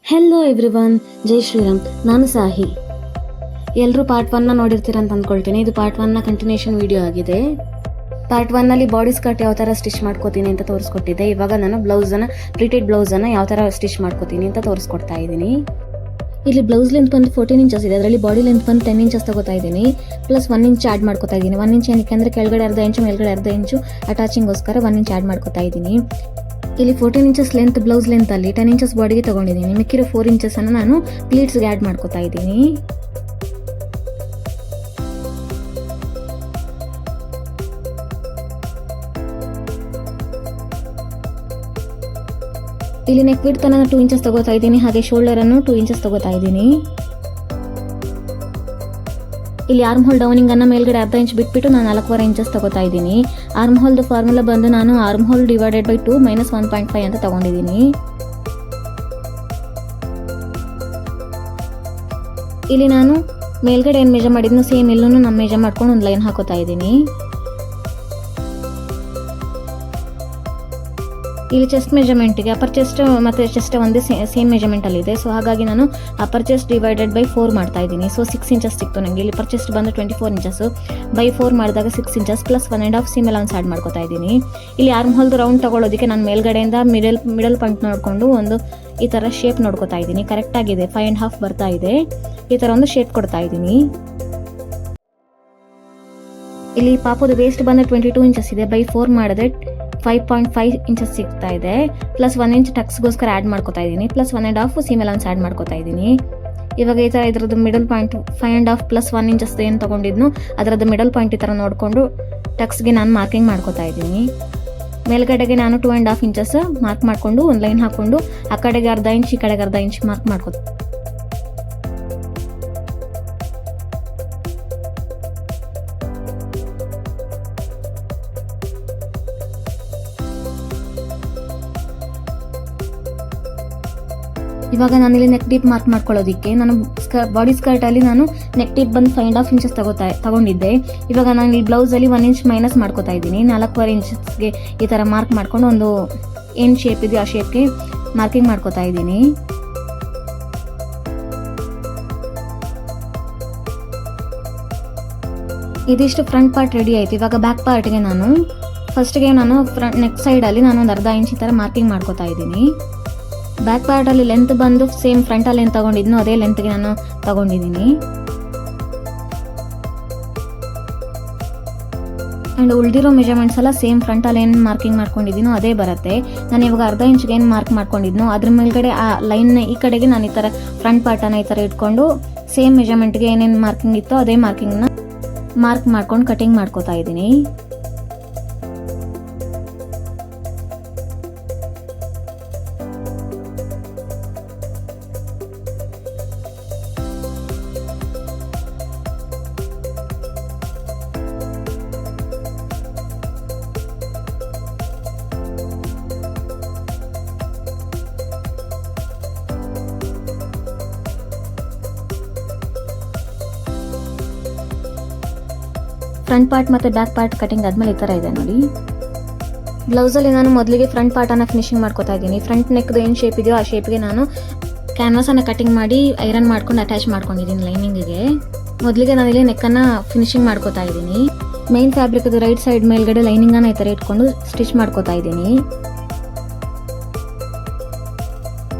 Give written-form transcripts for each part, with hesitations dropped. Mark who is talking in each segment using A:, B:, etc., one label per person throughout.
A: Hello everyone, ಜೈ ಶ್ರೀರಾಮ್. ನಾನು ಸಾಹಿ. ಎಲ್ಲರೂ part 1 ನೋಡಿರ್ತೀರ ಅಂತ ಅಂದ್ಕೊಳ್ತೀನಿ. ಇದು ಪಾರ್ಟ್ 1 ಕಂಟಿನ್ಯೂಷನ್ ವಿಡಿಯೋ ಆಗಿದೆ. ಪಾರ್ಟ್ 1 ಬಾಡಿ ಸ್ಕರ್ಟ್ ಯಾವ ಥರ ಸ್ಟಿಚ್ ಮಾಡ್ಕೋತೀನಿ ಅಂತ ತೋರಿಸ್ಕೊಟ್ಟಿದ್ದೆ. ಇವಾಗ ನಾನು ಪ್ರೀಟೆಡ್ ಬ್ಲೌಸನ್ನು ಯಾವ ಥರ ಸ್ಟಿಚ್ ಮಾಡ್ಕೋತೀನಿ ಅಂತ ತೋರಿಸ್ಕೊಡ್ತಾ ಇದ್ದೀನಿ. ಇಲ್ಲಿ ಬ್ಲೌಸ್ ಲೆಂತ್ ಬಂದು 14 ಇಂಚಸ್ ಇದೆ. ಅದರಲ್ಲಿ ಬಾಡಿ ಲೆಂತ್ ಬಂದು 10 ಇಂಚಸ್ ತಗೋತಾ ಇದ್ದೀನಿ. ಪ್ಲಸ್ 1 ಇಂಚ್ ಆ್ಯಡ್ ಮಾಡ್ಕೋತಾ ಇದ್ದೀನಿ. 1 ಇಂಚ್ ಏನಕ್ಕೆ ಅಂದರೆ ಕೆಳಗಡೆ ಅರ್ಧ ಇಂಚು ಮೇಲ್ಗಡೆ ಅರ್ಧ ಇಂಚು ಅಟ್ಯಾಚಿಂಗೋಸ್ಕರ 1 ಇಂಚ್ ಆ್ಯಡ್ ಮಾಡ್ಕೋತಾ ಇದ್ದೀನಿ. ಇಲ್ಲಿ 14 ಇಂಚಸ್ ಲೆಂತ್ ಬ್ಲೌಸ್ ಲೆಂತ್ ಅಲ್ಲಿ 10 ಇಂಚಸ್ ಬಾಡಿಗೆ ತಗೊಂಡಿದ್ದೀನಿ. ಮಿಕ್ಕಿರೋ 4 ಇಂಚಸ್ ಅನ್ನು ನಾನು ಪ್ಲೀಟ್ಸ್ಗೆ ಆ್ಯಡ್ ಮಾಡ್ಕೋತಾ ಇದ್ದೀನಿ. ಇಲ್ಲಿ ನೆಕ್ ವಿಡ್ತ್ ಅನ್ನು 2 ಇಂಚಸ್ ತಗೋತಾ ಇದ್ದೀನಿ. ಹಾಗೆ ಶೋಲ್ಡರ್ ಅನ್ನು 2 ಇಂಚಸ್ ತಗೋತಾ ಇದ್ದೀನಿ. ಇಲ್ಲಿ ಆರ್ಮ್ ಹೋಲ್ ಡೌನಿಂಗ್ ಅನ್ನ ಮೇಲ್ಗಡೆ ಅರ್ಧ ಇಂಚ್ ಬಿಟ್ಬಿಟ್ಟು ನಾನು 4.25 ಇಂಚಸ್ ತಗೋತಾ ಇದ್ದೀನಿ. ಆರ್ಮ್ ಹೋಲ್ದು ಫಾರ್ಮುಲಾ ಬಂದು ನಾನು ಆರ್ಮ್ ಹೋಲ್ ಡಿವೈಡೆಡ್ ಬೈ 2 - 1.5 ಅಂತ ತಗೊಂಡಿದ್ದೀನಿ. ಇಲ್ಲಿ ನಾನು ಮೇಲ್ಗಡೆ ಏನು ಮೆಜರ್ ಮಾಡಿದ್ನು ಸೇಮ್ ಎಲ್ಲೂ ನಾನು ಮೆಜರ್ ಮಾಡ್ಕೊಂಡು ಒಂದು ಲೈನ್ ಹಾಕೋತಾ ಇದ್ದೀನಿ. ಇಲ್ಲಿ ಚೆಸ್ಟ್ ಮೆಜರ್ಮೆಂಟ್ಗೆ ಅಪರ್ ಚೆಸ್ಟ್ ಮತ್ತು ಚೆಸ್ಟ್ ಒಂದೇ ಸೇಮ್ ಮೆಜರ್ಮೆಂಟಲ್ಲಿದೆ. ಸೊ ಹಾಗಾಗಿ ನಾನು ಅಪರ್ ಚೆಸ್ಟ್ ಡಿವೈಡೆಡ್ ಬೈ 4 ಮಾಡ್ತಾ ಇದ್ದೀನಿ. ಸೊ 6 ಇಂಚಸ್ ಸಿಕ್ತು ನನಗೆ. ಇಲ್ಲಿ ಅಪರ್ ಚೆಸ್ಟ್ ಬಂದು 24 ಇಂಚಸ್ಸು ಬೈ 4 ಮಾಡಿದಾಗ 6 inches plus 1.5 seam allowance add ಮಾಡ್ಕೋತಾ ಇದ್ದೀನಿ. ಇಲ್ಲಿ ಆರ್ಮ್ ಹೋಲ್ದು ರೌಂಡ್ ತೊಗೊಳೋದಕ್ಕೆ ನಾನು ಮೇಲ್ಗಡೆಯಿಂದ ಮಿಡಲ್ ಪಾಯಿಂಟ್ ನೋಡಿಕೊಂಡು ಒಂದು ಈ ಥರ ಶೇಪ್ ನೋಡ್ಕೋತಾ ಇದ್ದೀನಿ. ಕರೆಕ್ಟಾಗಿದೆ, 5.5 ಬರ್ತಾ ಇದೆ. ಈ ಥರ ಒಂದು ಶೇಪ್ ಕೊಡ್ತಾ ಇದ್ದೀನಿ. ಇಲ್ಲಿ ಪಾಪುದು ವೇಸ್ಟ್ ಬಂದು 22 ಇಂಚಸ್ ಇದೆ. ಬೈ 4 ಮಾಡಿದ್ರೆ 5.5 ಇಂಚಸ್ ಸಿಗ್ತಾ ಇದೆ. ಪ್ಲಸ್ 1 ಇಂಚ್ ಟಕ್ಸ್ಗೋಸ್ಕರ ಆ್ಯಡ್ ಮಾಡ್ಕೋತಾ ಇದ್ದೀನಿ. ಪ್ಲಸ್ 1.5 ಸೀಮ್ ಅಲೌನ್ಸ್ ಆ್ಯಡ್ ಮಾಡ್ಕೋತಾ ಇದ್ದೀನಿ. ಇವಾಗ ಈ ಥರ ಇದರದ್ದು ಮಿಡಲ್ ಪಾಯಿಂಟ್ 5.5 ಪ್ಲಸ್ 1 ಇಂಚಸ್ ಏನು ತೊಗೊಂಡಿದ್ನು ಅದರದ್ದು ಮಿಡಲ್ ಪಾಯಿಂಟ್ ಈ ಥರ ನೋಡಿಕೊಂಡು ಟಕ್ಸ್ಗೆ ನಾನು ಮಾರ್ಕಿಂಗ್ ಮಾಡ್ಕೋತಾ ಇದ್ದೀನಿ. ಮೇಲ್ಗಡೆಗೆ ನಾನು 2.5 ಇಂಚಸ್ ಮಾರ್ಕ್ ಮಾಡಿಕೊಂಡು ಒಂದು ಲೈನ್ ಹಾಕ್ಕೊಂಡು ಆ ಕಡೆಗೆ ಅರ್ಧ ಇಂಚ್ ಈ ಕಡೆಗೆ ಅರ್ಧ ಇಂಚ್ ಮಾರ್ಕ್ ಮಾಡ್ಕೋತಾ. ಇವಾಗ ನಾನಿಲ್ಲಿ ನೆಕ್ ಡೀಪ್ ಮಾರ್ಕ್ ಮಾಡ್ಕೊಳ್ಳೋದಕ್ಕೆ ನಾನು ಬಾಡಿ ಸ್ಕರ್ಟಲ್ಲಿ ನಾನು ನೆಕ್ ಡೀಪ್ ಬಂದು 5.5 ಇಂಚಸ್ ತಗೊಂಡಿದ್ದೆ. ಇವಾಗ ನಾನು ಈ ಬ್ಲೌಸಲ್ಲಿ 1 ಇಂಚ್ ಮೈನಸ್ ಮಾಡ್ಕೋತಾ ಇದ್ದೀನಿ. 4.25 ಇಂಚಸ್ಗೆ ಈ ಥರ ಮಾರ್ಕ್ ಮಾಡ್ಕೊಂಡು ಒಂದು ಏನು ಶೇಪ್ ಇದೆಯೋ ಆ ಶೇಪ್ಗೆ ಮಾರ್ಕಿಂಗ್ ಮಾಡ್ಕೋತಾ ಇದ್ದೀನಿ. ಇದಿಷ್ಟು ಫ್ರಂಟ್ ಪಾರ್ಟ್ ರೆಡಿ ಆಯಿತು. ಇವಾಗ ಬ್ಯಾಕ್ ಪಾರ್ಟ್ಗೆ ನಾನು ಫಸ್ಟ್ಗೆ ಫ್ರಂಟ್ ನೆಕ್ ಸೈಡಲ್ಲಿ ನಾನು ಒಂದು ಅರ್ಧ ಇಂಚ್ ಈ ಥರ ಮಾರ್ಕಿಂಗ್ ಮಾಡ್ಕೋತಾ ಇದ್ದೀನಿ. ಬ್ಯಾಕ್ ಪಾರ್ಟಲ್ಲಿ ಲೆಂತ್ ಬಂದು ಸೇಮ್ ಫ್ರಂಟಲ್ಲಿ ಏನು ತೊಗೊಂಡಿದ್ನೋ ಅದೇ ಲೆಂತ್ಗೆ ನಾನು ತೊಗೊಂಡಿದ್ದೀನಿ. ಆ್ಯಂಡ್ ಉಳಿದಿರೋ ಮೆಜರ್ಮೆಂಟ್ಸ್ ಎಲ್ಲ ಸೇಮ್ ಫ್ರಂಟಲ್ಲಿ ಏನು ಮಾರ್ಕಿಂಗ್ ಮಾಡ್ಕೊಂಡಿದ್ದೀನೋ ಅದೇ ಬರುತ್ತೆ. ನಾನು ಇವಾಗ ಅರ್ಧ ಇಂಚ್ಗೆ ಏನು ಮಾರ್ಕ್ ಮಾಡ್ಕೊಂಡಿದ್ನೋ ಅದ್ರ ಮೇಲ್ಗಡೆ ಆ ಲೈನ್ನ ಈ ಕಡೆಗೆ ನಾನು ಈ ಥರ ಫ್ರಂಟ್ ಪಾರ್ಟನ್ನು ಈ ಥರ ಇಟ್ಕೊಂಡು ಸೇಮ್ ಮೆಜರ್ಮೆಂಟ್ಗೆ ಏನೇನು ಮಾರ್ಕಿಂಗ್ ಇತ್ತೋ ಅದೇ ಮಾರ್ಕಿಂಗ್ನ ಮಾರ್ಕ್ ಮಾಡ್ಕೊಂಡು ಕಟಿಂಗ್ ಮಾಡ್ಕೋತಾ ಇದ್ದೀನಿ. ಫ್ರಂಟ್ ಪಾರ್ಟ್ ಮತ್ತು ಬ್ಯಾಕ್ ಪಾರ್ಟ್ ಕಟಿಂಗ್ ಆದಮೇಲೆ ಈ ಥರ ಇದೆ ನೋಡಿ. ಬ್ಲೌಸಲ್ಲಿ ನಾನು ಮೊದಲಿಗೆ ಫ್ರಂಟ್ ಪಾರ್ಟನ್ನು ಫಿನಿಶಿಂಗ್ ಮಾಡ್ಕೋತಾ ಇದ್ದೀನಿ. ಫ್ರಂಟ್ ನೆಕ್ದು ಏನು ಶೇಪ್ ಇದೆಯೋ ಆ ಶೇಪ್ಗೆ ನಾನು ಕ್ಯಾನ್ವಾಸನ್ನು ಕಟಿಂಗ್ ಮಾಡಿ ಐರನ್ ಮಾಡ್ಕೊಂಡು ಅಟ್ಯಾಚ್ ಮಾಡ್ಕೊಂಡಿದ್ದೀನಿ ಲೈನಿಂಗಿಗೆ. ಮೊದಲಿಗೆ ನಾನಿಲ್ಲಿ ನೆಕ್ಕನ್ನು ಫಿನಿಶಿಂಗ್ ಮಾಡ್ಕೋತಾ ಇದ್ದೀನಿ. ಮೇನ್ ಫ್ಯಾಬ್ರಿಕ್ದು ರೈಟ್ ಸೈಡ್ ಮೇಲ್ಗಡೆ ಲೈನಿಂಗನ್ನು ಈ ಥರ ಇಟ್ಕೊಂಡು ಸ್ಟಿಚ್ ಮಾಡ್ಕೋತಾ ಇದ್ದೀನಿ.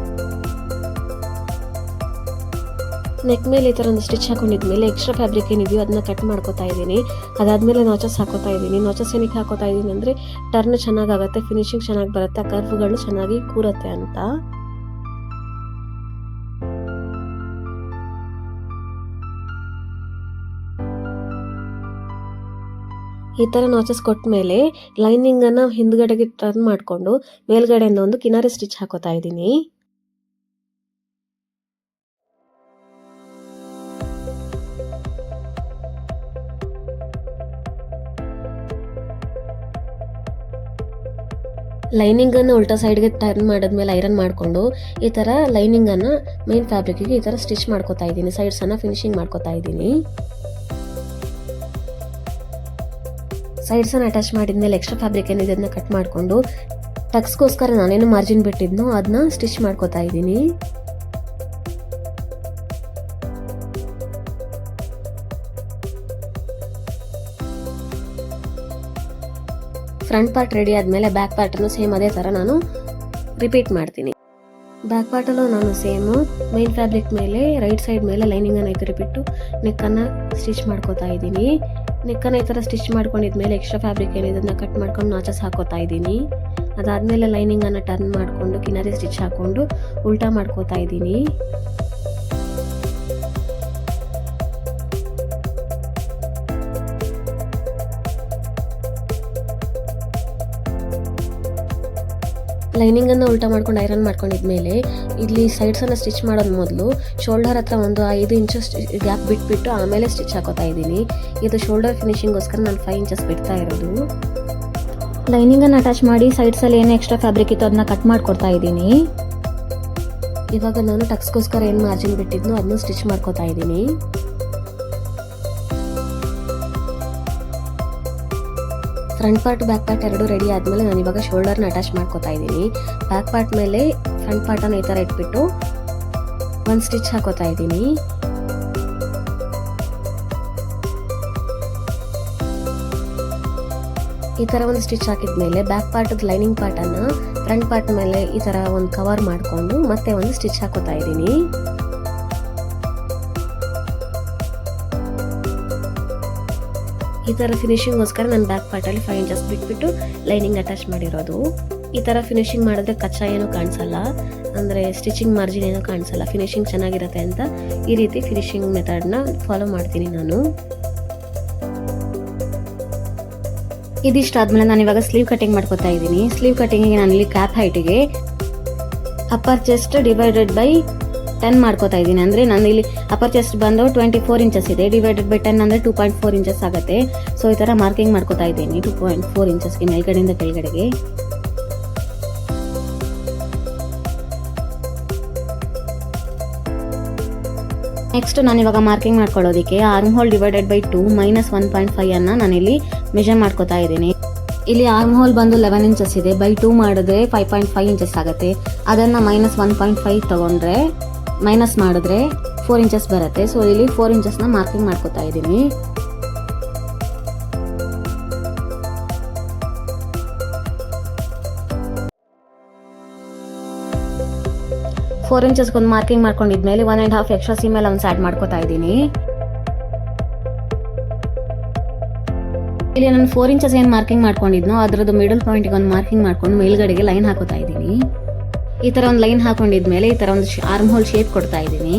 A: ನೆಕ್ ಮೇಲೆ ಈ ಥರ ಒಂದು ಸ್ಟಿಚ್ ಹಾಕೊಂಡಿದ್ಮೇಲೆ ಎಕ್ಸ್ಟ್ರಾ ಫ್ಯಾಬ್ರಿಕ್ ಏನಿದೆಯೋ ಅದನ್ನ ಕಟ್ ಮಾಡ್ಕೋತಾ ಇದ್ದೀನಿ. ಅದಾದಮೇಲೆ ನಾಚಸ್ ಹಾಕೋತಾ ಇದ್ದೀನಿ. ನಾಚಸ್ ಏನಕ್ಕೆ ಹಾಕೋತಾ ಇದ್ದೀನಿ ಅಂದರೆ ಟರ್ನ್ ಚೆನ್ನಾಗಾಗುತ್ತೆ, ಫಿನಿಶಿಂಗ್ ಚೆನ್ನಾಗಿ ಬರುತ್ತೆ, ಕರ್ವ್ಗಳು ಚೆನ್ನಾಗಿ ಕೂರುತ್ತೆ ಅಂತ. ಈ ಥರ ನಾಚಸ್ ಕೊಟ್ಟ ಮೇಲೆ ಲೈನಿಂಗನ್ನು ಹಿಂದ್ಗಡೆಗೆ ಟರ್ನ್ ಮಾಡಿಕೊಂಡು ಮೇಲ್ಗಡೆಯಿಂದ ಒಂದು ಕಿನಾರಿ ಸ್ಟಿಚ್ ಹಾಕೋತಾ ಇದ್ದೀನಿ. ಲೈನಿಂಗನ್ನು ಉಲ್ಟಾ ಸೈಡ್ಗೆ ಟರ್ನ್ ಮಾಡಿದ್ಮೇಲೆ ಐರನ್ ಮಾಡಿಕೊಂಡು ಈ ಥರ ಲೈನಿಂಗನ್ನು ಮೇನ್ ಫ್ಯಾಬ್ರಿಕ್ಗೆ ಈ ಥರ ಸ್ಟಿಚ್ ಮಾಡ್ಕೋತಾ ಇದ್ದೀನಿ. ಸೈಡ್ಸನ್ನು ಫಿನಿಶಿಂಗ್ ಮಾಡ್ಕೋತಾ ಇದ್ದೀನಿ. ಸೈಡ್ಸನ್ನು ಅಟ್ಯಾಚ್ ಮಾಡಿದ್ಮೇಲೆ ಎಕ್ಸ್ಟ್ರಾ ಫ್ಯಾಬ್ರಿಕ್ ಏನಿದೆ ಅದನ್ನ ಕಟ್ ಮಾಡಿಕೊಂಡು ಟಕ್ಸ್ಗೋಸ್ಕರ ನಾನೇನು ಮಾರ್ಜಿನ್ ಬಿಟ್ಟಿದ್ನೋ ಅದನ್ನ ಸ್ಟಿಚ್ ಮಾಡ್ಕೋತಾ ಇದ್ದೀನಿ. ಫ್ರಂಟ್ ಪಾರ್ಟ್ ರೆಡಿ ಆದಮೇಲೆ ಬ್ಯಾಕ್ ಪಾರ್ಟನ್ನು ಸೇಮ್ ಅದೇ ಥರ ನಾನು ರಿಪೀಟ್ ಮಾಡ್ತೀನಿ. ಬ್ಯಾಕ್ ಪಾರ್ಟಲ್ಲೂ ನಾನು ಸೇಮು ಮೈನ್ ಫ್ಯಾಬ್ರಿಕ್ ಮೇಲೆ ರೈಟ್ ಸೈಡ್ ಮೇಲೆ ಲೈನಿಂಗನ್ನು ಈ ಥರ ಬಿಟ್ಟು ನೆಕ್ಕನ್ನು ಸ್ಟಿಚ್ ಮಾಡ್ಕೋತಾ ಇದ್ದೀನಿ. ನೆಕ್ಕನ್ನು ಈ ಥರ ಸ್ಟಿಚ್ ಮಾಡ್ಕೊಂಡಿದ್ಮೇಲೆ ಎಕ್ಸ್ಟ್ರಾ ಫ್ಯಾಬ್ರಿಕ್ ಏನಿದೆ ಅದನ್ನ ಕಟ್ ಮಾಡ್ಕೊಂಡು ನಾಚಸ್ ಹಾಕೋತಾ ಇದ್ದೀನಿ. ಅದಾದಮೇಲೆ ಲೈನಿಂಗನ್ನು ಟರ್ನ್ ಮಾಡಿಕೊಂಡು ಕಿನಾರಿ ಸ್ಟಿಚ್ ಹಾಕ್ಕೊಂಡು ಉಲ್ಟಾ ಮಾಡ್ಕೋತಾ ಇದ್ದೀನಿ. ಲೈನಿಂಗನ್ನು ಉಲ್ಟಾ ಮಾಡ್ಕೊಂಡು ಐರನ್ ಮಾಡ್ಕೊಂಡಿದ್ಮೇಲೆ ಇಲ್ಲಿ ಸೈಡ್ಸನ್ನು ಸ್ಟಿಚ್ ಮಾಡೋದು ಮೊದಲು ಶೋಲ್ಡರ್ ಹತ್ರ ಒಂದು 5 ಇಂಚಸ್ ಗ್ಯಾಪ್ ಬಿಟ್ಬಿಟ್ಟು ಆಮೇಲೆ ಸ್ಟಿಚ್ ಹಾಕೋತಾ ಇದ್ದೀನಿ. ಇದು ಶೋಲ್ಡರ್ ಫಿನಿಶಿಂಗೋಸ್ಕರ ನಾನು 5 ಇಂಚಸ್ ಬಿಡ್ತಾ ಇರೋದು. ಲೈನಿಂಗನ್ನು ಅಟ್ಯಾಚ್ ಮಾಡಿ ಸೈಡ್ಸಲ್ಲಿ ಏನು ಎಕ್ಸ್ಟ್ರಾ ಫ್ಯಾಬ್ರಿಕ್ ಇತ್ತು ಅದನ್ನ ಕಟ್ ಮಾಡ್ಕೊಡ್ತಾ ಇದ್ದೀನಿ. ಇವಾಗ ನಾನು ಟಕ್ಸ್ಗೋಸ್ಕರ ಏನು ಮಾರ್ಜಿನ್ ಬಿಟ್ಟಿದ್ನೋ ಅದನ್ನು ಸ್ಟಿಚ್ ಮಾಡ್ಕೋತಾ ಇದ್ದೀನಿ. ಫ್ರಂಟ್ ಪಾರ್ಟ್ ಬ್ಯಾಕ್ ಪಾರ್ಟ್ ಎರಡು ರೆಡಿ ಆದಮೇಲೆ ನಾನು ಇವಾಗ ಶೋಲ್ಡರ್ನ ಅಟ್ಯಾಚ್ ಮಾಡ್ಕೋತಾ ಇದ್ದೀನಿ. ಬ್ಯಾಕ್ ಪಾರ್ಟ್ ಮೇಲೆ ಫ್ರಂಟ್ ಪಾರ್ಟನ್ನು ಈ ಥರ ಇಟ್ಬಿಟ್ಟು ಒಂದು ಸ್ಟಿಚ್ ಹಾಕೋತಾ ಇದ್ದೀನಿ. ಈ ಥರ ಒಂದು ಸ್ಟಿಚ್ ಹಾಕಿದ್ಮೇಲೆ ಬ್ಯಾಕ್ ಪಾರ್ಟದ ಲೈನಿಂಗ್ ಪಾರ್ಟನ್ನು ಫ್ರಂಟ್ ಪಾರ್ಟ್ ಮೇಲೆ ಈ ಥರ ಒಂದು ಕವರ್ ಮಾಡಿಕೊಂಡು ಮತ್ತೆ ಒಂದು ಸ್ಟಿಚ್ ಹಾಕೋತಾ ಇದ್ದೀನಿ. ಈ ಥರ ಫಿನಿಶಿಂಗೋಸ್ಕರ ನಾನು ಬ್ಯಾಕ್ ಪಾರ್ಟಲ್ಲಿ 5 ಇಂಚಸ್ ಬಿಟ್ಬಿಟ್ಟು ಲೈನಿಂಗ್ ಅಟ್ಯಾಚ್ ಮಾಡಿರೋದು. ಈ ಥರ ಫಿನಿಶಿಂಗ್ ಮಾಡಿದ್ರೆ ಕಚ್ಚಾ ಏನೂ ಕಾಣಿಸಲ್ಲ, ಅಂದರೆ ಸ್ಟಿಚಿಂಗ್ ಮಾರ್ಜಿನ್ ಏನೂ ಕಾಣಿಸಲ್ಲ, ಫಿನಿಶಿಂಗ್ ಚೆನ್ನಾಗಿರುತ್ತೆ ಅಂತ ಈ ರೀತಿ ಫಿನಿಶಿಂಗ್ ಮೆಥಡ್ನ ಫಾಲೋ ಮಾಡ್ತೀನಿ ನಾನು. ಇದಿಷ್ಟಾದ್ಮೇಲೆ ನಾನು ಇವಾಗ ಸ್ಲೀವ್ ಕಟಿಂಗ್ ಮಾಡ್ಕೋತಾ ಇದ್ದೀನಿ. ಸ್ಲೀವ್ ಕಟಿಂಗಿಗೆ ನಾನಿಲ್ಲಿ ಕ್ಯಾಪ್ ಹೈಟಿಗೆ ಅಪ್ಪರ್ ಚೆಸ್ಟ್ ಡಿವೈಡೆಡ್ ಬೈ 10 ಮಾಡ್ಕೋತಾ ಇದ್ದೀನಿ. ಅಂದರೆ ನಾನು ಇಲ್ಲಿ ಅಪ್ಪರ್ ಚೆಸ್ಟ್ ಬಂದು 24 ಇಂಚಸ್ ಇದೆ, ಡಿವೈಡೆಡ್ ಬೈ 10 ಅಂದರೆ 2.4 ಇಂಚಸ್ ಆಗುತ್ತೆ. ಸೊ ಈ ಥರ ಮಾರ್ಕಿಂಗ್ ಮಾಡ್ಕೋತಾ ಇದ್ದೀನಿ 2.4 ಇಂಚಸ್ಗೆ ಮೇಲ್ಗಡೆಯಿಂದ ಕೆಳಗಡೆಗೆ. ನೆಕ್ಸ್ಟ್ ನಾನು ಇವಾಗ ಮಾರ್ಕಿಂಗ್ ಮಾಡ್ಕೊಳ್ಳೋದಕ್ಕೆ arm whole divided by 2 minus 1.5 ಅನ್ನು ನಾನಿಲ್ಲಿ ಮೆಜರ್ ಮಾಡ್ಕೋತಾ ಇದ್ದೀನಿ. ಇಲ್ಲಿ ಆರ್ಮ್ ಹೋಲ್ ಬಂದು 11 ಇಂಚಸ್ ಇದೆ, ಬೈ 2 ಮಾಡಿದ್ರೆ 5.5 ಇಂಚಸ್ ಆಗುತ್ತೆ. ಅದನ್ನು ಮೈನಸ್ 1.5 ತಗೊಂಡ್ರೆ ಮೈನಸ್ ಮಾಡಿದ್ರೆ 4 ಇಂಚಸ್ ಬರುತ್ತೆ. ಸೊ ಇಲ್ಲಿ 4 ಇಂಚಸ್ನ ಮಾರ್ಕಿಂಗ್ ಮಾಡ್ಕೋತಾ ಇದ್ದೀನಿ. ಫೋರ್ ಇಂಚಸ್ಗೊಂದು ಮಾರ್ಕಿಂಗ್ ಮಾಡ್ಕೊಂಡಿದ್ಮೇಲೆ 1.5 ಎಕ್ಸ್ಟ್ರಾ ಸೀಮ್ ಅಲೌನ್ಸ್ ಆ್ಯಡ್ ಮಾಡ್ಕೋತಾ ಇದ್ದೀನಿ. ಇಲ್ಲಿ ನಾನು 4 ಇಂಚಸ್ ಏನು ಮಾರ್ಕಿಂಗ್ ಮಾಡ್ಕೊಂಡಿದ್ನೋ ಅದರದ್ದು ಮಿಡಲ್ ಪಾಯಿಂಟ್ಗೆ ಒಂದು ಮಾರ್ಕಿಂಗ್ ಮಾಡ್ಕೊಂಡು ಮೇಲ್ಗಡೆಗೆ ಲೈನ್ ಹಾಕೋತಾ ಇದ್ದೀನಿ. ಈ ಥರ ಒಂದು ಲೈನ್ ಹಾಕೊಂಡಿದ್ಮೇಲೆ ಈ ಥರ ಒಂದು ಆರ್ಮ್ ಹೋಲ್ ಶೇಪ್ ಕೊಡ್ತಾ ಇದ್ದೀನಿ.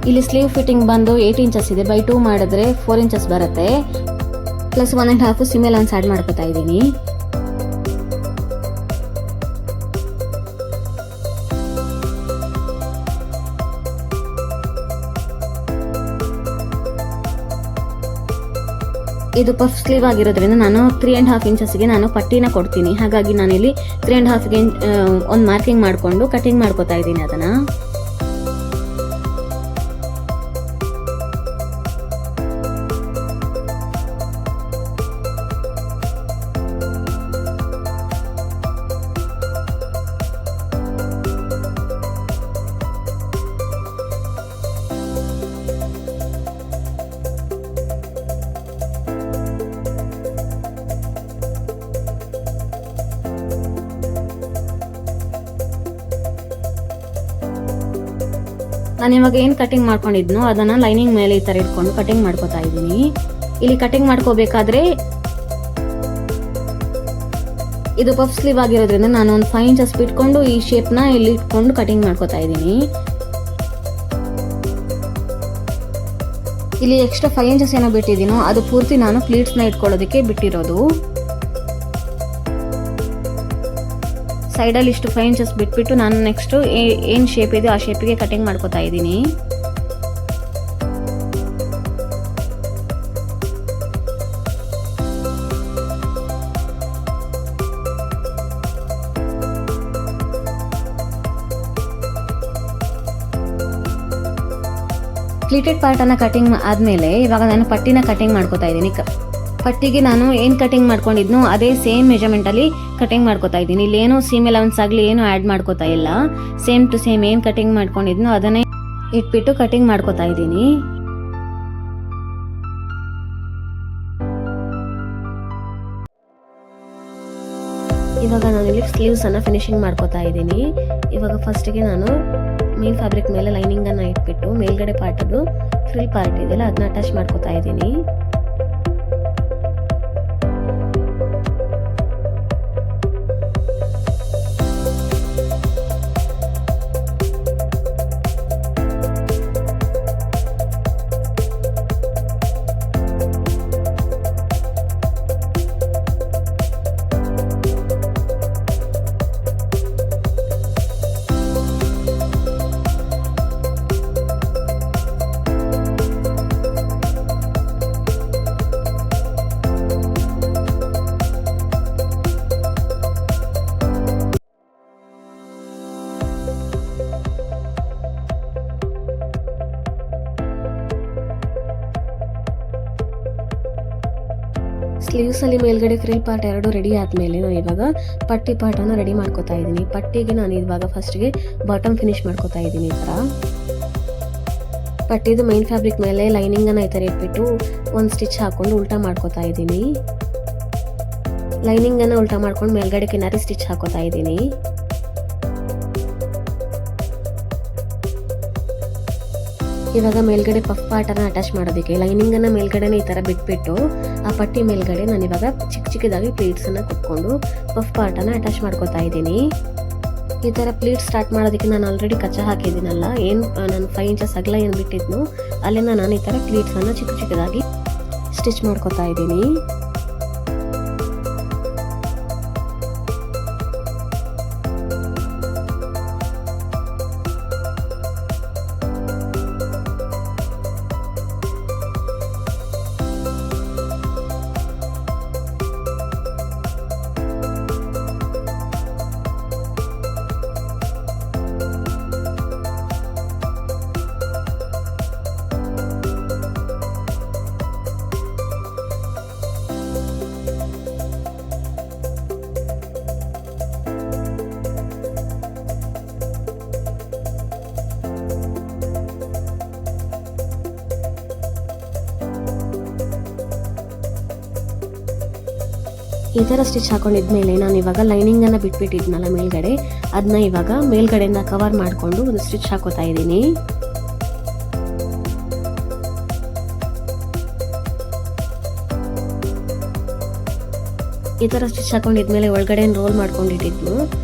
A: ಇಲ್ಲಿ ಸ್ಲೀವ್ ಫಿಟ್ಟಿಂಗ್ ಬಂದು 8 ಇಂಚಸ್ ಇದೆ, ಬೈ 2 ಮಾಡಿದ್ರೆ 4 ಇಂಚಸ್ ಬರುತ್ತೆ. ಪ್ಲಸ್ 1.5 ಸೀಮ್ ಅಲೌನ್ಸ್ ಆ್ಯಡ್ ಮಾಡ್ಕೋತಾ ಇದ್ದೀನಿ. ಇದು ಪಫ್ ಸ್ಲೀವ್ ಆಗಿರೋದ್ರಿಂದ ನಾನು 3.5 ಇಂಚಸ್ಗೆ ನಾನು ಪಟ್ಟಿನ ಕೊಡ್ತೀನಿ. ಹಾಗಾಗಿ ನಾನಿಲ್ಲಿ 3.5ಗೆ ಒಂದು ಮಾರ್ಕಿಂಗ್ ಮಾಡಿಕೊಂಡು ಕಟಿಂಗ್ ಮಾಡ್ಕೋತಾ ಇದ್ದೀನಿ ಅದನ್ನು. ನಾನು ಇವಾಗ ಏನು ಕಟಿಂಗ್ ಮಾಡ್ಕೊಂಡಿದ್ನೋ ಅದನ್ನು ಲೈನಿಂಗ್ ಮೇಲೆ ಈ ಥರ ಇಟ್ಕೊಂಡು ಕಟಿಂಗ್ ಮಾಡ್ಕೋತಾ ಇದ್ದೀನಿ. ಇಲ್ಲಿ ಕಟಿಂಗ್ ಮಾಡ್ಕೋಬೇಕಾದ್ರೆ ಇದು ಪಫ್ ಸ್ಲೀವ್ ಆಗಿರೋದ್ರಿಂದ ನಾನು ಒಂದು 5 ಇಂಚಸ್ ಬಿಟ್ಕೊಂಡು ಈ ಶೇಪ್ನ ಇಲ್ಲಿ ಇಟ್ಕೊಂಡು ಕಟಿಂಗ್ ಮಾಡ್ಕೋತಾ ಇದ್ದೀನಿ. ಇಲ್ಲಿ ಎಕ್ಸ್ಟ್ರಾ 5 ಇಂಚಸ್ ಏನೋ ಬಿಟ್ಟಿದ್ದೀನೋ ಅದು ಪೂರ್ತಿ ನಾನು ಪ್ಲೀಟ್ಸ್ನ ಇಟ್ಕೊಳ್ಳೋದಕ್ಕೆ ಬಿಟ್ಟಿರೋದು. ಸೈಡಲ್ಲಿ ಇಷ್ಟು 5 ಇಂಚಸ್ ಬಿಟ್ಬಿಟ್ಟು ನಾನು ನೆಕ್ಸ್ಟು ಏನು ಶೇಪ್ ಇದೆ ಆ ಶೇಪಿಗೆ ಕಟಿಂಗ್ ಮಾಡ್ಕೋತಾ ಇದ್ದೀನಿ. ಪ್ಲೀಟೆಡ್ ಪಾರ್ಟನ್ನು ಕಟಿಂಗ್ ಆದಮೇಲೆ ಇವಾಗ ನಾನು ಪಟ್ಟಿನ ಕಟಿಂಗ್ ಮಾಡ್ಕೋತಾ ಇದ್ದೀನಿ. ಪಟ್ಟಿಗೆ ನಾನು ಏನು ಕಟಿಂಗ್ ಮಾಡ್ಕೊಂಡಿದ್ನೋ ಅದೇ ಸೇಮ್ ಮೆಜರ್ಮೆಂಟಲ್ಲಿ ಕಟಿಂಗ್ ಮಾಡ್ಕೋತಾ ಇದ್ದೀನಿ. ಇಲ್ಲೇನು ಸೀಮ್ ಅಲೌನ್ಸ್ ಆಗಲಿ ಏನು ಆ್ಯಡ್ ಮಾಡ್ಕೋತಾ ಇಲ್ಲ. ಸೇಮ್ ಟು ಸೇಮ್ ಏನು ಕಟಿಂಗ್ ಮಾಡ್ಕೊಂಡಿದ್ನೋ ಅದನ್ನೇ ಇಟ್ಬಿಟ್ಟು ಕಟಿಂಗ್ ಮಾಡ್ಕೋತಾ ಇದ್ದೀನಿ. ಇವಾಗ ನಾನು ಇಲ್ಲಿ ಸ್ಲೀವ್ಸನ್ನು ಫಿನಿಶಿಂಗ್ ಮಾಡ್ಕೋತಾ ಇದ್ದೀನಿ. ಇವಾಗ ಫಸ್ಟಿಗೆ ನಾನು ಮೇನ್ ಫ್ಯಾಬ್ರಿಕ್ ಮೇಲೆ ಲೈನಿಂಗನ್ನು ಇಟ್ಬಿಟ್ಟು ಮೇಲ್ಗಡೆ ಪಾರ್ಟದು ಫ್ರಿಲ್ ಪಾರ್ಟ್ ಇದೆಯಲ್ಲ ಅದನ್ನ ಅಟ್ಯಾಚ್ ಮಾಡ್ಕೋತಾ ಇದ್ದೀನಿ. ಸ್ಲೀವ್ಸಲ್ಲಿ ಮೇಲ್ಗಡೆ ಫ್ರಿಲ್ ಪಾರ್ಟ್ ಎರಡು ರೆಡಿ ಆದಮೇಲೆ ನಾನು ಇವಾಗ ಪಟ್ಟಿ ಪಾರ್ಟನ್ನು ರೆಡಿ ಮಾಡ್ಕೋತಾ ಇದ್ದೀನಿ. ಪಟ್ಟಿಗೆ ನಾನು ಇವಾಗ ಫಸ್ಟ್ಗೆ ಬಾಟಮ್ ಫಿನಿಶ್ ಮಾಡ್ಕೋತಾ ಇದ್ದೀನಿ. ಈ ಥರ ಪಟ್ಟಿದು ಮೈನ್ ಫ್ಯಾಬ್ರಿಕ್ ಮೇಲೆ ಲೈನಿಂಗನ್ನು ಈ ಥರ ಇಟ್ಬಿಟ್ಟು ಒಂದು ಸ್ಟಿಚ್ ಹಾಕ್ಕೊಂಡು ಉಲ್ಟಾ ಮಾಡ್ಕೋತಾ ಇದ್ದೀನಿ. ಲೈನಿಂಗನ್ನು ಉಲ್ಟಾ ಮಾಡ್ಕೊಂಡು ಮೇಲ್ಗಡೆ ಕಿನಾರಿ ಸ್ಟಿಚ್ ಹಾಕೋತಾ ಇದ್ದೀನಿ. ಇವಾಗ ಮೇಲ್ಗಡೆ ಪಫ್ ಪಾರ್ಟನ್ನು ಅಟ್ಯಾಚ್ ಮಾಡೋದಕ್ಕೆ ಲೈನಿಂಗನ್ನು ಮೇಲ್ಗಡೆನೇ ಈ ಥರ ಬಿಟ್ಬಿಟ್ಟು ಆ ಪಟ್ಟಿ ಮೇಲ್ಗಡೆ ನಾನು ಇವಾಗ ಚಿಕ್ಕ ಚಿಕ್ಕದಾಗಿ ಪ್ಲೀಟ್ಸನ್ನು ಕುತ್ಕೊಂಡು ಪಫ್ ಪಾರ್ಟನ್ನು ಅಟ್ಯಾಚ್ ಮಾಡ್ಕೋತಾ ಇದ್ದೀನಿ. ಈ ಥರ ಪ್ಲೀಟ್ ಸ್ಟಾರ್ಟ್ ಮಾಡೋದಕ್ಕೆ ನಾನು ಆಲ್ರೆಡಿ ಕಚ್ಚಾ ಹಾಕಿದ್ದೀನಲ್ಲ, ಏನು ನಾನು 5 ಇಂಚಸ್ ಅಗಲ ಏನು ಬಿಟ್ಟಿದ್ನು ಅಲ್ಲಿಂದ ನಾನು ಈ ಥರ ಪ್ಲೀಟ್ಸನ್ನು ಚಿಕ್ಕ ಚಿಕ್ಕದಾಗಿ ಸ್ಟಿಚ್ ಮಾಡ್ಕೋತಾ ಇದ್ದೀನಿ. ಈ ಥರ ಸ್ಟಿಚ್ ಹಾಕೊಂಡಿದ್ಮೇಲೆ ನಾನು ಇವಾಗ ಲೈನಿಂಗನ್ನು ಬಿಟ್ಬಿಟ್ಟಿದ್ನಲ್ಲ ಮೇಲ್ಗಡೆ, ಅದನ್ನ ಇವಾಗ ಮೇಲ್ಗಡೆಯಿಂದ ಕವರ್ ಮಾಡಿಕೊಂಡು ಒಂದು ಸ್ಟಿಚ್ ಹಾಕೋತಾ ಇದ್ದೀನಿ. ಈ ಥರ ಸ್ಟಿಚ್ ಹಾಕೊಂಡಿದ್ಮೇಲೆ ಒಳಗಡೆ ರೋಲ್ ಮಾಡ್ಕೊಂಡಿಟ್ಟಿದ್ನು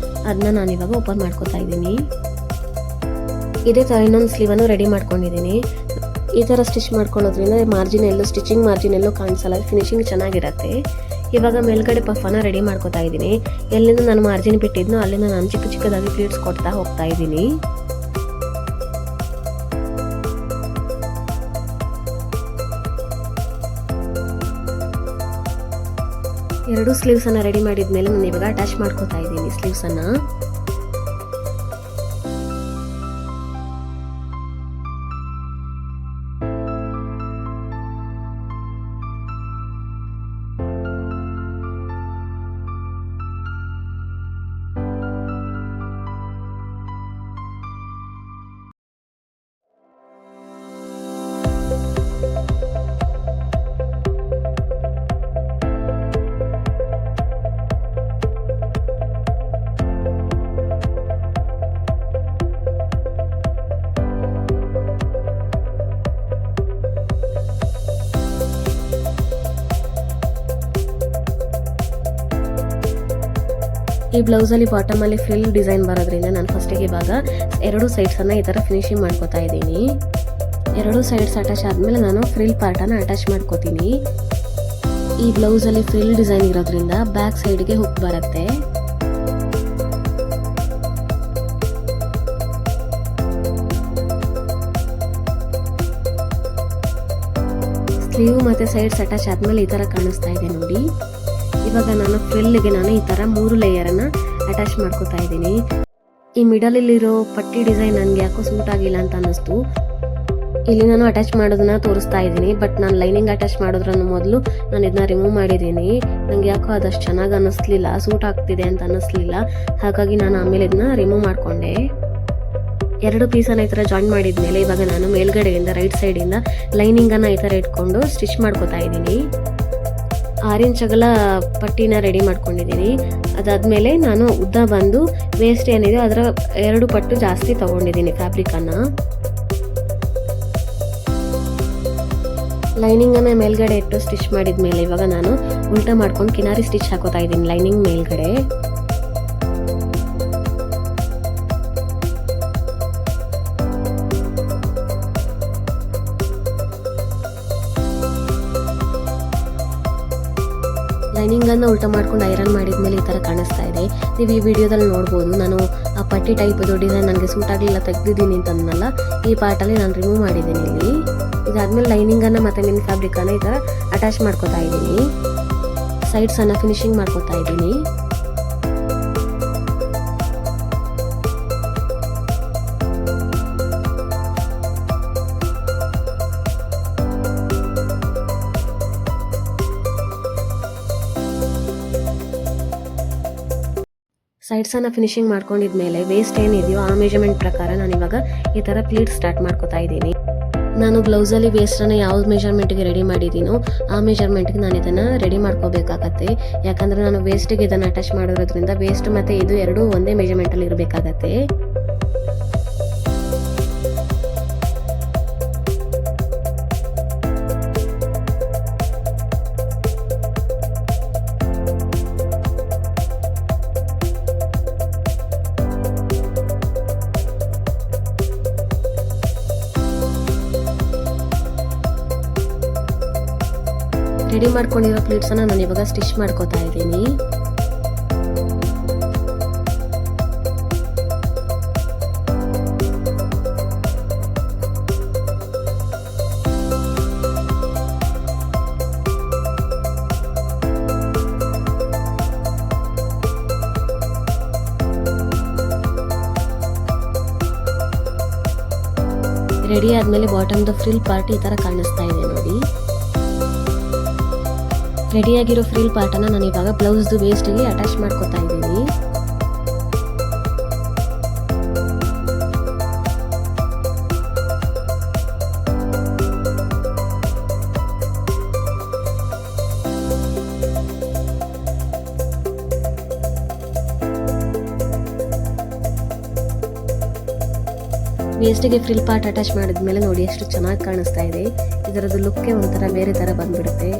A: ಅದನ್ನ ನಾನು ಇವಾಗ ಓಪನ್ ಮಾಡ್ಕೋತಾ ಇದ್ದೀನಿ. ಇದೇ ಥರ ಇನ್ನೊಂದು ಸ್ಲೀವನ್ನು ರೆಡಿ ಮಾಡ್ಕೊಂಡಿದ್ದೀನಿ. ಈ ಥರ ಸ್ಟಿಚ್ ಮಾಡ್ಕೊಳ್ಳೋದ್ರಿಂದ ಮಾರ್ಜಿನ್ ಎಲ್ಲೂ ಸ್ಟಿಚಿಂಗ್ ಮಾರ್ಜಿನ್ ಎಲ್ಲೂ ಕಾಣಿಸಲ್ಲ, ಫಿನಿಶಿಂಗ್ ಚೆನ್ನಾಗಿರುತ್ತೆ. ಇವಾಗ ಮೇಲ್ಗಡೆ ಪಫನ್ನು ರೆಡಿ ಮಾಡ್ಕೋತಾ ಇದ್ದೀನಿ. ಎಲ್ಲಿಂದ ನಾನು ಮಾರ್ಜಿನ್ ಬಿಟ್ಟಿದ್ನೋ ಅಲ್ಲಿಂದ ನಾನು ಚಿಕ್ಕ ಚಿಕ್ಕದಾಗಿ ಪ್ಲೀಟ್ಸ್ ಕೊಡ್ತಾ ಹೋಗ್ತಾ ಇದ್ದೀನಿ. ಎರಡು ಸ್ಲೀವ್ಸನ್ನು ರೆಡಿ ಮಾಡಿದ್ಮೇಲೆ ನಾನು ಇವಾಗ ಅಟ್ಯಾಚ್ ಮಾಡ್ಕೋತಾ ಇದ್ದೀನಿ ಸ್ಲೀವ್ಸನ್ನು. ಈ ಬ್ಲೌಸಲ್ಲಿ ಬಾಟಮಲ್ಲಿ ಫ್ರಿಲ್ ಡಿಸೈನ್ ಬರೋದ್ರಿಂದ ನಾನು ಫಸ್ಟಿಗೆ ಇವಾಗ ಎರಡು ಸೈಡ್ಸನ್ನು ಈ ಥರ ಫಿನಿಶಿಂಗ್ ಮಾಡ್ಕೋತಾ ಇದ್ದೀನಿ. ಎರಡು ಸೈಡ್ಸ್ ಅಟ್ಯಾಚ್ ಆದಮೇಲೆ ನಾನು ಫ್ರಿಲ್ ಪಾರ್ಟನ್ನು ಅಟ್ಯಾಚ್ ಮಾಡ್ಕೋತೀನಿ. ಈ ಬ್ಲೌಸಲ್ಲಿ ಫ್ರಿಲ್ ಡಿಸೈನ್ ಇರೋದ್ರಿಂದ ಬ್ಯಾಕ್ ಸೈಡ್ಗೆ ಹುಕ್ ಬರುತ್ತೆ. ಸ್ಲೀವ್ ಮತ್ತು ಸೈಡ್ಸ್ ಅಟ್ಯಾಚ್ ಆದಮೇಲೆ ಈ ಥರ ಕಾಣಿಸ್ತಾ ಇದೆ ನೋಡಿ. ಇವಾಗ ನಾನು ಫ್ರಿಲ್ಗೆ ಈ ಥರ 3 ಲೇಯರನ್ನು ಅಟ್ಯಾಚ್ ಮಾಡ್ಕೋತಾ ಇದ್ದೀನಿ. ಈ ಮಿಡಲಲ್ಲಿರೋ ಪಟ್ಟಿ ಡಿಸೈನ್ ನನಗೆ ಯಾಕೋ ಸೂಟ್ ಆಗಿಲ್ಲ ಅಂತ ಅನ್ನಿಸ್ತು. ಇಲ್ಲಿ ನಾನು ಅಟ್ಯಾಚ್ ಮಾಡೋದನ್ನ ತೋರಿಸ್ತಾ ಇದ್ದೀನಿ. ಬಟ್ ನಾನು ಲೈನಿಂಗ್ ಅಟ್ಯಾಚ್ ಮಾಡೋದ್ರನ್ನು ಮೊದಲು ನಾನು ಇದನ್ನ ರಿಮೂವ್ ಮಾಡಿದ್ದೀನಿ. ನನಗೆ ಯಾಕೋ ಅದಷ್ಟು ಚೆನ್ನಾಗಿ ಅನ್ನಿಸ್ಲಿಲ್ಲ, ಸೂಟ್ ಆಗ್ತಿದೆ ಅಂತ ಅನ್ನಿಸ್ಲಿಲ್ಲ. ಹಾಗಾಗಿ ನಾನು ಆಮೇಲೆ ಇದನ್ನ ರಿಮೂವ್ ಮಾಡಿಕೊಂಡೆ. 2 ಪೀಸನ್ನು ಈ ಥರ ಜಾಯಿನ್ ಮಾಡಿದ್ಮೇಲೆ ಇವಾಗ ನಾನು ಮೇಲ್ಗಡೆಯಿಂದ ರೈಟ್ ಸೈಡಿಂದ ಲೈನಿಂಗನ್ನು ಈ ಥರ ಇಟ್ಕೊಂಡು ಸ್ಟಿಚ್ ಮಾಡ್ಕೋತಾ ಇದ್ದೀನಿ. 6 ಇಂಚ್ ಅಗಲ ಪಟ್ಟಿನ ರೆಡಿ ಮಾಡ್ಕೊಂಡಿದ್ದೀನಿ. ಅದಾದಮೇಲೆ ನಾನು ಉದ್ದ ಬಂದು ವೇಸ್ಟ್ ಏನಿದೆ ಅದರ 2 ಪಟ್ಟು ಜಾಸ್ತಿ ತೊಗೊಂಡಿದ್ದೀನಿ ಫ್ಯಾಬ್ರಿಕನ್ನು. ಲೈನಿಂಗನ್ನು ಮೇಲ್ಗಡೆ ಇಟ್ಟು ಸ್ಟಿಚ್ ಮಾಡಿದ್ಮೇಲೆ ಇವಾಗ ನಾನು ಉಲ್ಟಾ ಮಾಡ್ಕೊಂಡು ಕಿನಾರಿ ಸ್ಟಿಚ್ ಹಾಕೋತಾ ಇದ್ದೀನಿ ಲೈನಿಂಗ್ ಮೇಲ್ಗಡೆ. ಲೈನಿಂಗನ್ನು ಉಲ್ಟಾ ಮಾಡ್ಕೊಂಡು ಐರನ್ ಮಾಡಿದ್ಮೇಲೆ ಈ ಥರ ಕಾಣಿಸ್ತಾ ಇದೆ. ನೀವು ಈ ವಿಡಿಯೋದಲ್ಲಿ ನೋಡ್ಬೋದು, ನಾನು ಆ ಪಟ್ಟಿ ಟೈಪದು ಡಿಸೈನ್ ನನಗೆ ಸೂಟ್ ಆಗಲಿಲ್ಲ ತೆಗೆದಿದ್ದೀನಿ ಅಂತಂದಲ್ಲ, ಈ ಪಾರ್ಟಲ್ಲಿ ನಾನು ರಿಮೂವ್ ಮಾಡಿದ್ದೀನಿ ಇಲ್ಲಿ. ಇದಾದ್ಮೇಲೆ ಲೈನಿಂಗನ್ನು ಮತ್ತು ಮಿನ್ ಫ್ಯಾಬ್ರಿಕನ್ನು ಈ ಥರ ಅಟ್ಯಾಚ್ ಮಾಡ್ಕೋತಾ ಇದ್ದೀನಿ. ಸೈಡ್ಸನ್ನು ಫಿನಿಶಿಂಗ್ ಮಾಡ್ಕೋತಾ ಇದ್ದೀನಿ. ಸೈಡ್ಸನ್ನು ಫಿನಿಶಿಂಗ್ ಮಾಡ್ಕೊಂಡಿದ್ಮೇಲೆ ವೇಸ್ಟ್ ಏನಿದೆಯೋ ಆ ಮೆಜರ್ಮೆಂಟ್ ಪ್ರಕಾರ ನಾನು ಇವಾಗ ಈ ಥರ ಪ್ಲೀಟ್ ಸ್ಟಾರ್ಟ್ ಮಾಡ್ಕೋತಾ ಇದ್ದೀನಿ. ನಾನು ಬ್ಲೌಸಲ್ಲಿ ವೇಸ್ಟನ್ನು ಯಾವ ಮೆಜರ್ಮೆಂಟ್ಗೆ ರೆಡಿ ಮಾಡಿದ್ದೀನೋ ಆ ಮೆಜರ್ಮೆಂಟ್ಗೆ ನಾನು ಇದನ್ನು ರೆಡಿ ಮಾಡ್ಕೋಬೇಕಾಗತ್ತೆ. ಯಾಕಂದರೆ ನಾನು ವೇಸ್ಟಿಗೆ ಇದನ್ನು ಅಟ್ಯಾಚ್ ಮಾಡಿರೋದ್ರಿಂದ ವೇಸ್ಟ್ ಮತ್ತು ಇದು ಎರಡೂ ಒಂದೇ ಮೆಜರ್ಮೆಂಟಲ್ಲಿ ಇರಬೇಕಾಗತ್ತೆ. ರೆಡಿ ಮಾಡ್ಕೊಂಡಿರೋ ಪ್ಲೇಟ್ಸನ್ನು ನಾನು ಇವಾಗ ಸ್ಟಿಚ್ ಮಾಡ್ಕೋತಾ ಇದ್ದೀನಿ. ರೆಡಿ ಆದಮೇಲೆ ಬಾಟಮ್ದು ಫ್ರಿಲ್ ಪಾರ್ಟ್ ಈ ಥರ ಕಾಣಿಸ್ತಾ ಇದೆ ನೋಡಿ. ರೆಡಿಯಾಗಿರೋ ಫ್ರಿಲ್ ಪಾರ್ಟನ್ನು ನಾನು ಇವಾಗ ಬ್ಲೌಸ್ದು ವೇಸ್ಟಿಗೆ ಅಟ್ಯಾಚ್ ಮಾಡ್ಕೋತಾ ಇದ್ದೀನಿ. ವೇಸ್ಟಿಗೆ ಫ್ರಿಲ್ ಪಾರ್ಟ್ ಅಟ್ಯಾಚ್ ಮಾಡಿದ್ಮೇಲೆ ನೋಡಿ ಎಷ್ಟು ಚೆನ್ನಾಗಿ ಕಾಣಿಸ್ತಾ ಇದೆ. ಇದರದ್ದು ಲುಕ್ಗೆ ಒಂಥರ ಬೇರೆ ಥರ ಬಂದ್ಬಿಡುತ್ತೆ,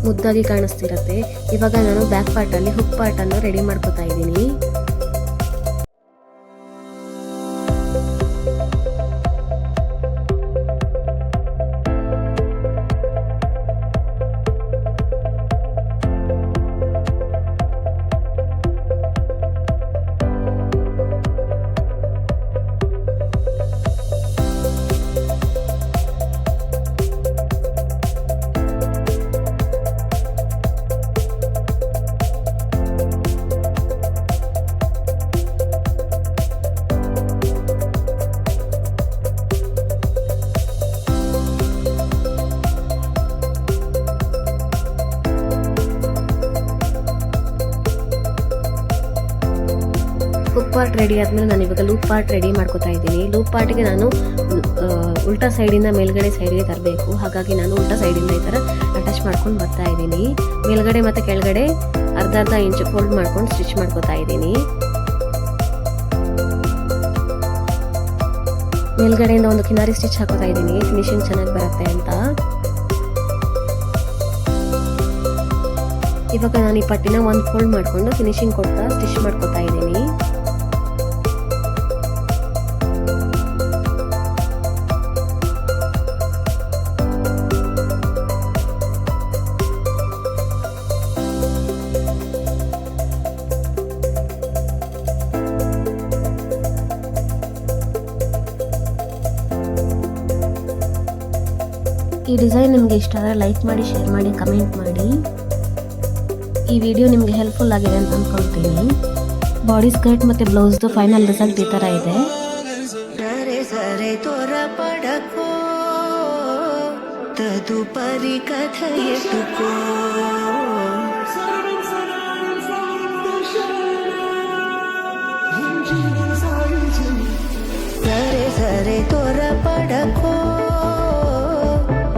A: ಮುದ್ದಾಗಿ ಕಾಣಿಸ್ತಿರತ್ತೆ. ಇವಾಗ ನಾನು ಬ್ಯಾಕ್ ಪಾರ್ಟಲ್ಲಿ ಹುಕ್ ಪಾರ್ಟನ್ನು ರೆಡಿ ಮಾಡ್ಕೋತಾ ಇದ್ದೀನಿ. ಹುಕ್ ಪಾರ್ಟ್ ರೆಡಿ ಆದಮೇಲೆ ನಾನು ಇವಾಗ ಲೂಪ್ ಪಾರ್ಟ್ ರೆಡಿ ಮಾಡ್ಕೋತಾ ಇದ್ದೀನಿ. ಲೂಪ್ ಪಾರ್ಟಿಗೆ ನಾನು ಉಲ್ಟಾ ಸೈಡಿಂದ ಮೇಲ್ಗಡೆ ಸೈಡ್ಗೆ ತರಬೇಕು. ಹಾಗಾಗಿ ನಾನು ಉಲ್ಟಾ ಸೈಡಿಂದ ಈ ಥರ ಅಟ್ಯಾಚ್ ಮಾಡ್ಕೊಂಡು ಬರ್ತಾ ಇದ್ದೀನಿ. ಮೇಲ್ಗಡೆ ಮತ್ತು ಕೆಳಗಡೆ ಅರ್ಧ ಇಂಚು ಫೋಲ್ಡ್ ಮಾಡ್ಕೊಂಡು ಸ್ಟಿಚ್ ಮಾಡ್ಕೋತಾ ಇದ್ದೀನಿ. ಮೇಲ್ಗಡೆಯಿಂದ ಒಂದು ಕಿನಾರಿ ಸ್ಟಿಚ್ ಹಾಕೋತಾ ಇದ್ದೀನಿ, ಫಿನಿಶಿಂಗ್ ಚೆನ್ನಾಗಿ ಬರುತ್ತೆ ಅಂತ. ಇವಾಗ ನಾನು ಈ ಪಟ್ಟಿನ ಒಂದು ಫೋಲ್ಡ್ ಮಾಡಿಕೊಂಡು ಫಿನಿಶಿಂಗ್ ಕೊಡ್ತಾ ಸ್ಟಿಚ್ ಮಾಡ್ಕೋತಾ ಇದ್ದೀನಿ. ಈ ಡಿಸೈನ್ ನಿಮಗೆ ಇಷ್ಟ ಆದರೆ ಲೈಕ್ ಮಾಡಿ, ಶೇರ್ ಮಾಡಿ, ಕಮೆಂಟ್ ಮಾಡಿ. ಈ ವಿಡಿಯೋ ನಿಮಗೆ ಹೆಲ್ಪ್ಫುಲ್ ಆಗಿದೆ ಅಂತ ಅಂದ್ಕೊಳ್ತೀನಿ. ಬಾಡಿ ಸ್ಕರ್ಟ್ ಮತ್ತು ಬ್ಲೌಸ್ದು ಫೈನಲ್ ರಿಸಲ್ಟ್ ಈ ಥರ ಇದೆ.
B: తదుపరి కథ ఎటుకో సరే సరే త్వరపడకో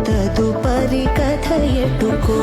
B: తదుపరి కథ ఎటుకో